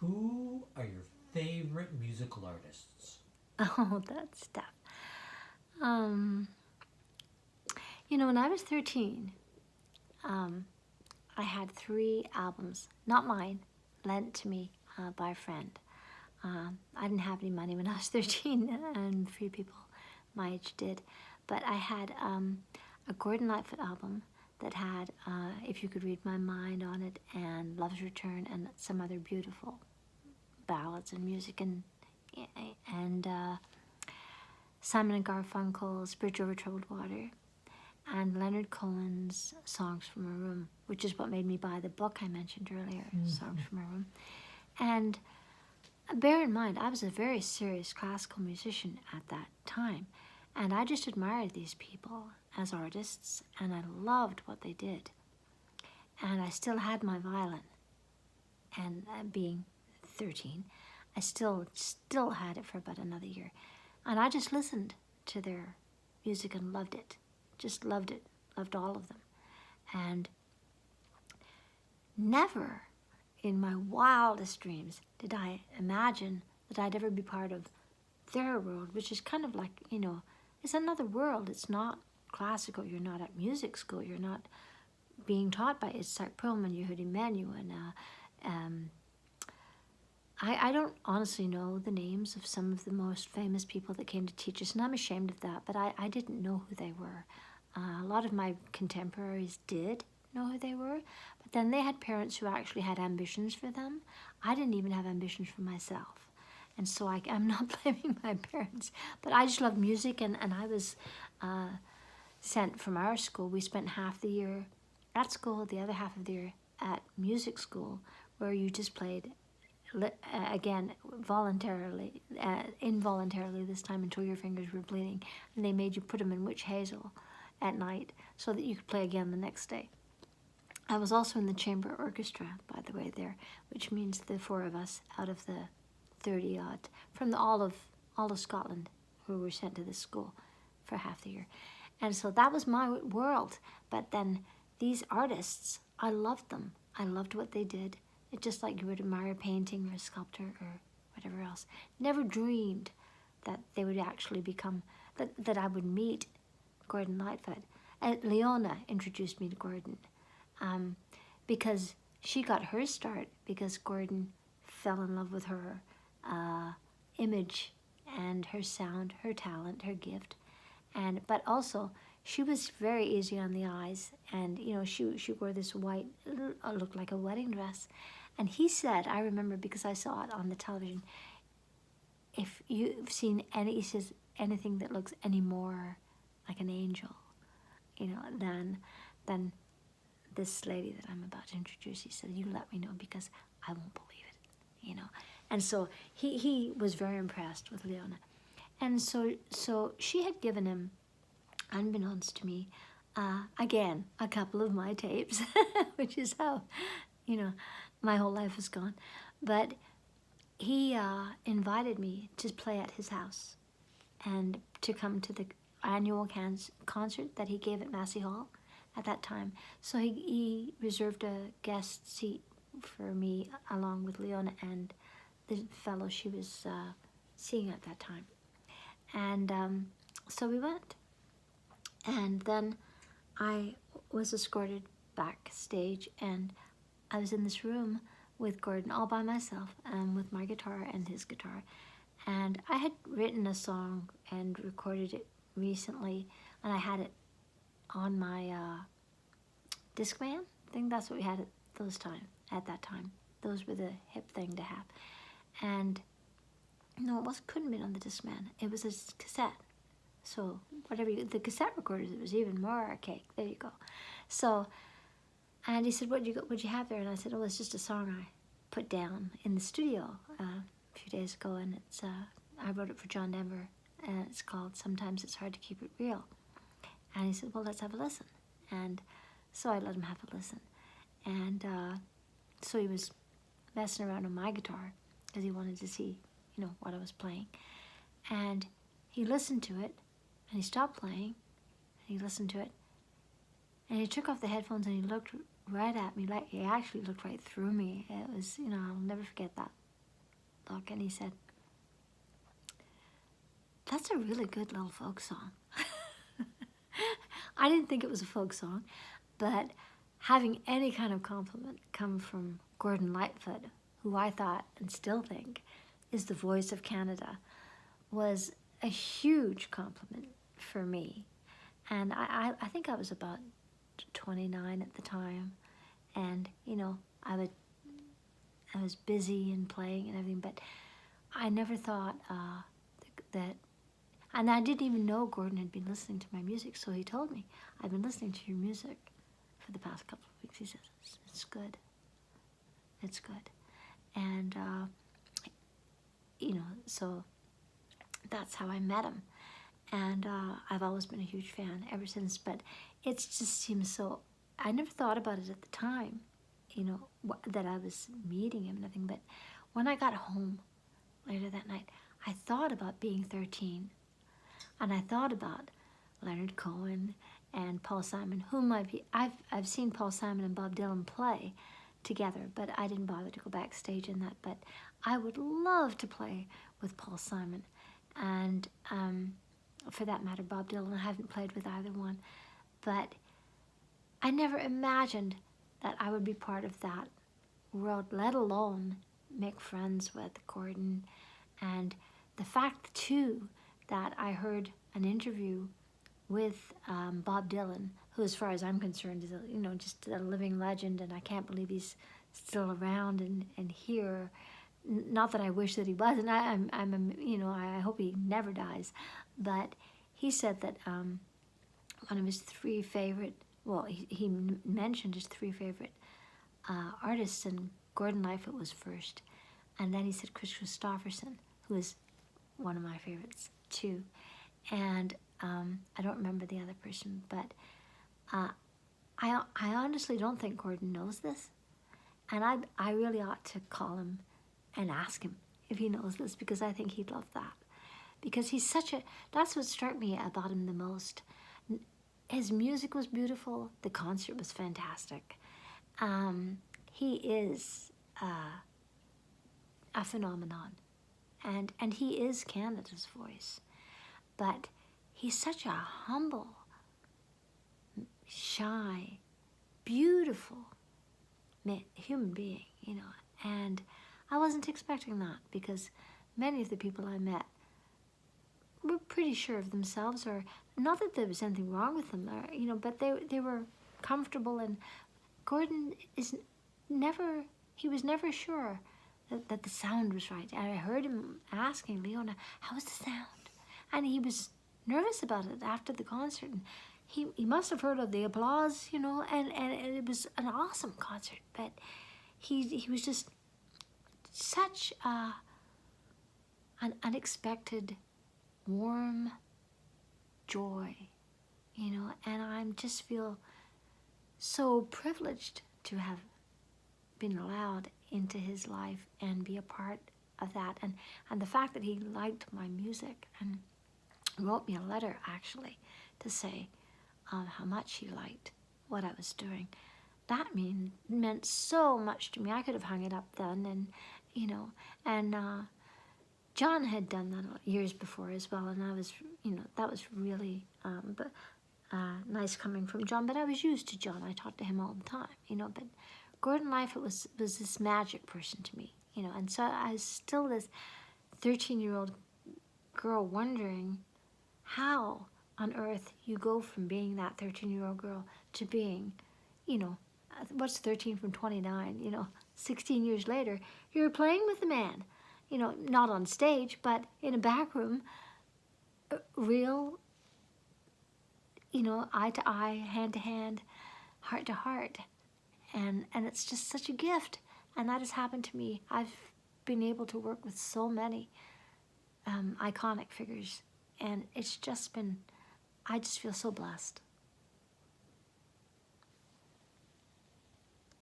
Who are your favorite musical artists? Oh, that stuff. Um, when I was 13, um, I had three albums, not mine, lent to me by a friend. I didn't have any money when I was 13, and few people my age did. But I had a Gordon Lightfoot album that had If You Could Read My Mind on it, and Love's Return, and some other beautiful ballads and music, and Simon and Garfunkel's Bridge Over Troubled Water, and Leonard Cohen's Songs from a Room, which is what made me buy the book I mentioned earlier, Songs from a Room. And bear in mind, I was a very serious classical musician at that time, and I just admired these people as artists, and I loved what they did. And I still had my violin, and being 13, I still had it for about another year. And I just listened to their music and loved it. Just loved it. Loved all of them. And never in my wildest dreams did I imagine that I'd ever be part of their world, which is kind of like, it's another world. It's not classical. You're not at music school. You're not being taught by Itzhak Perlman, Yehudi Menuhin. I don't honestly know the names of some of the most famous people that came to teach us, and I'm ashamed of that, but I didn't know who they were. A lot of my contemporaries did know who they were, but then they had parents who actually had ambitions for them. I didn't even have ambitions for myself. And so I'm not blaming my parents, but I just loved music, and I was sent from our school. We spent half the year at school, the other half of the year at music school, where you just played again, involuntarily this time, until your fingers were bleeding, and they made you put them in witch hazel at night so that you could play again the next day. I was also in the chamber orchestra, by the way, there, which means the four of us out of the 30 odd from all of Scotland who were sent to this school for half the year. And so that was my world. But then these artists, I loved them. I loved what they did. It's just like you would admire a painting or a sculptor or whatever else. Never dreamed that they would actually become, that I would meet Gordon Lightfoot. And Leona introduced me to Gordon because she got her start because Gordon fell in love with her image and her sound, her talent, her gift. But also, she was very easy on the eyes, and she wore this white, looked like a wedding dress. And he said, I remember because I saw it on the television, if you've seen he says, anything that looks any more like an angel, than this lady that I'm about to introduce. He said, you let me know because I won't believe it, And so he was very impressed with Leona. And so she had given him, unbeknownst to me, again, a couple of my tapes, which is how, my whole life was gone. But he invited me to play at his house and to come to the annual concert that he gave at Massey Hall at that time. So he reserved a guest seat for me along with Leona and the fellow she was seeing at that time. And so we went. And then I was escorted backstage, and I was in this room with Gordon all by myself, with my guitar and his guitar. And I had written a song and recorded it recently, and I had it on my Discman. I think that's what we had at that time. Those were the hip thing to have. And no, couldn't have been on the Discman. It was a cassette. So the cassette recorders, it was even more archaic. There you go. So, and he said, what'd you have there? And I said, oh, it's just a song I put down in the studio a few days ago, and it's I wrote it for John Denver, and it's called Sometimes It's Hard to Keep It Real. And he said, well, let's have a listen. And so I let him have a listen. And so he was messing around on my guitar because he wanted to see, what I was playing. And he listened to it, and he stopped playing, and he listened to it, and he took off the headphones, and he looked right at me, like he actually looked right through me. It was, I'll never forget that look and he said, "That's a really good little folk song." I didn't think it was a folk song, but having any kind of compliment come from Gordon Lightfoot, who I thought and still think is the voice of Canada, was a huge compliment for me. And I think I was about 29 at the time, and I was busy and playing and everything, but I never thought that, and I didn't even know Gordon had been listening to my music, so he told me, "I've been listening to your music for the past couple of weeks." He says, "It's good. It's good." And, so that's how I met him. And I've always been a huge fan ever since, but it just seems so, I never thought about it at the time, that I was meeting him and everything, but when I got home later that night, I thought about being 13, and I thought about Leonard Cohen and Paul Simon, whom I've seen Paul Simon and Bob Dylan play together, but I didn't bother to go backstage in that, but I would love to play with Paul Simon, and for that matter, Bob Dylan. I haven't played with either one, but I never imagined that I would be part of that world, let alone make friends with Gordon. And the fact, too, that I heard an interview with Bob Dylan, who, as far as I'm concerned, is just a living legend, and I can't believe he's still around and here. Not that I wish that he wasn't. I hope he never dies. But he said that one of his three favorite, he mentioned his three favorite artists, and Gordon Lightfoot was first. And then he said Chris Christopherson, who is one of my favorites too. And I don't remember the other person, but I honestly don't think Gordon knows this. And I really ought to call him and ask him if he knows this, because I think he'd love that. Because he's that's what struck me about him the most. His music was beautiful. The concert was fantastic. He is a phenomenon. And he is Canada's voice. But he's such a humble, shy, beautiful human being, and I wasn't expecting that, because many of the people I met were pretty sure of themselves, or not that there was anything wrong with them, or, but they were comfortable. And Gordon was never sure that the sound was right. And I heard him asking Leona, "How was the sound?" And he was nervous about it after the concert. And he must have heard of the applause, and it was an awesome concert. But he was just such an unexpected, warm joy, and I just feel so privileged to have been allowed into his life and be a part of that. And the fact that he liked my music and wrote me a letter, actually, to say how much he liked what I was doing, that meant so much to me. I could have hung it up then, and John had done that years before as well, and I was, that was really nice coming from John. But I was used to John. I talked to him all the time, But Gordon Lightfoot was this magic person to me, And so I was still this 13-year-old girl wondering how on earth you go from being that 13-year-old girl to being, what's 13 from 29, 16 years later, you're playing with a man, not on stage, but in a back room, real, eye to eye, hand to hand, heart to heart. And it's just such a gift. And that has happened to me. I've been able to work with so many iconic figures. And it's just been, I just feel so blessed.